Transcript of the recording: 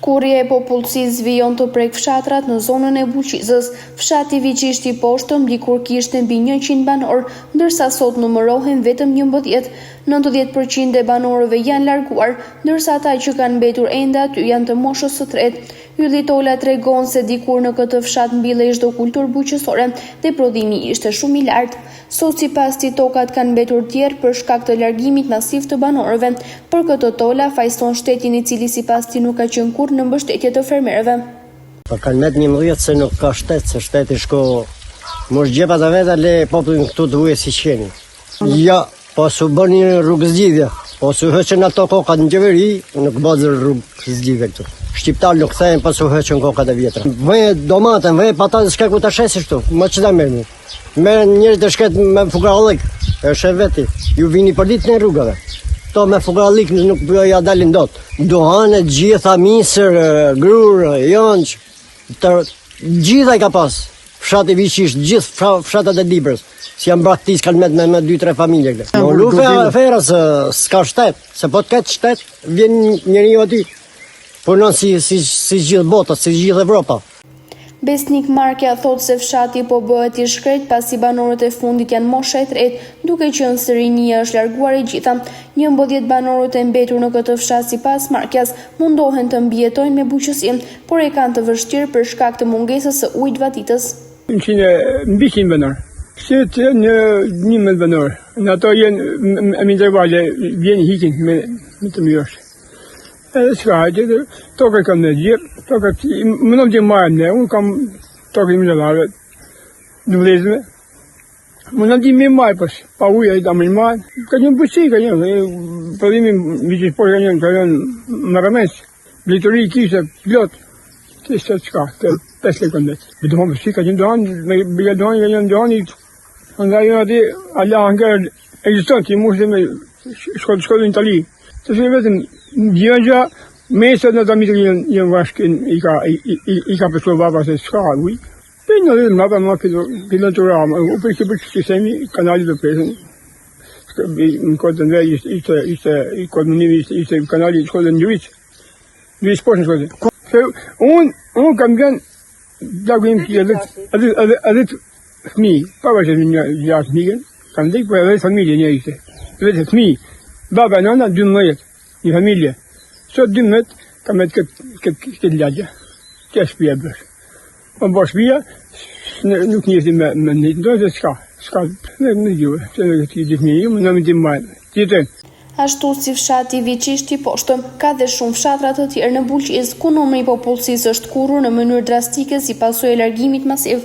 Kurrja e popullsisë vijon të prek fshatrat në zonën e Buqizës. Fshati Viqishti Poshtëm dikur kishte mbi 100 banor, ndërsa sot numërohen vetëm 11. 90% e banorëve janë larguar, ndërsa ata që kanë mbetur ende aty janë të moshës së tretë. Ylli Tola tregon se dikur në këtë fshat mbillej çdo kulturë buqësore dhe prodhimi ishte shumë i lartë. Sot sipas tij tokat kanë mbetur tjerë për shkak të largimit masiv të banorëve. Për këtë Tola fajson shtetin i cili sipas tij nuk ka qenë kurrë në mbështetje të fermerëve. Po kanë met 11 se nuk ka shtet, se shteti shko mos gjepat e veta le popullin këtu të uje si qeni. Ja, po su bën një rrugë zgjidhje, po su heqën ato kokat në qeveri, nuk bëzë rrugë zgjidhje këtu. Shqiptar nuk thejnë pa su heqën kokat e vjetra. Vëje domatën, vëje patatë shka ku të shesish tu, më që da merë një. Merë njëri të shket me fukralik, e shë veti, ju vini për ditë në rrugave. To me fukralik nuk ja dalin dot. Duhanet, gjitha, misër, grurë, jonç, gjitha i ka pas. Fshati Viqisht, gjithë fshatat e Dibrës. Si janë braktis kanë me 2-3 familje këte. Në lufe ferës s'ka shtet, se po të ketë shtet, vjen njëri aty. Punon si gjithë bota, si gjithë Evropa. Besnik Markja thot se fshati po bëhet i shkret pasi banorët e fundit janë mosha e tretë, duke qenë se rinia është larguar e gjitha. 11 banorët e mbetur në këtë fshat sipas Markjas mundohen të mbijetojnë me buqësi, por e kanë të vështirë për shkak të mungesës së ujit vatitës. Mbi 100 banor. Shtet në 11 banor. Në ato jenë me intervale, vjen hikin me të mjosh. Edhe s'ka hajtë, toka kam në gjirë, toka më nëmë që marëm ne, unë kam toka i më lëvarë, në vlezme. Më nëmë që me marë, pas, pa uja i ta më marë, ka njën bësi, ka njën, përdimi Viqishpor ka njën më rëmes, blitëri kishtë plot, kishtë s'ka, 5 lekon vetë. Dohan bësi, ka njën dohan, me bëja dohan, ka njën dohan, nga njën ati, Allah anker egziston, që i mushte me shkodë në Itali. Të shumë vetëm, gjëngja, mesët në të mitë jenë vashkin, i ka përshlo baba se s'ka uj. Për në dhe mrapa më këllën të rama, u për që semi, kanalit të presën. Në kodë të ndrej, ishte kodë mënimi, ishte kanalit, shkodë në Gjuric. Gjuric poshë në shkodë. Unë kam gënë, dagujim që edhe të fmi, pa vashët me një gjatë migën, kam dhejtë, po edhe familje një ishte. Edhe fmi, baba nëna 12, një familje. Sot 12, ka me këtë lagja. Që është shpia bërë. Më bërë shpia, nuk njësi me një të dojë, s'ka, me gjuhë, që në këtë gjithë një ju, më në më të majnë. Gjithë. Ashtu si fshati Viqishti Poshtëm, ka dhe shumë fshatrat të tjerë në Buqizë, ku numri i popullsisë është kurrur në mënyrë drastike si pasojë e largimit masiv.